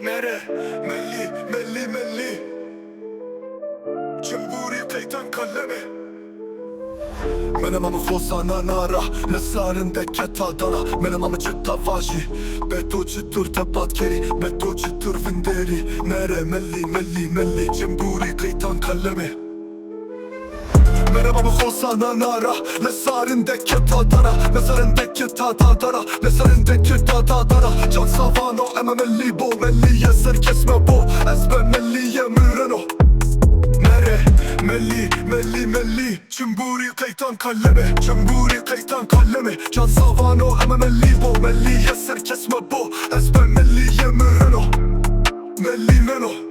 Nere? Melli, melli, melli. Cemburi kaytan kalemi. Menemamı fosana nara Nesarinde ketadana Menemamı çıtta vaji Beto çıtır tepat keri Beto çıtır vinderi Nere melli melli melli Cemburi kaytan kalemi. Menemamı fosana nara Nesarinde ketadana Nesarinde ketadana Nesarinde ketadana Can savano eme melli bo Melli yeser kesme bo Ezbe melli yemireno. Melli, melli, melli Cemburi kaytan kalemi. Cemburi kaytan kalemi. Can savano eme melli bo Melli yeser kesme bo Ezbe melli yemireno. Melli neno.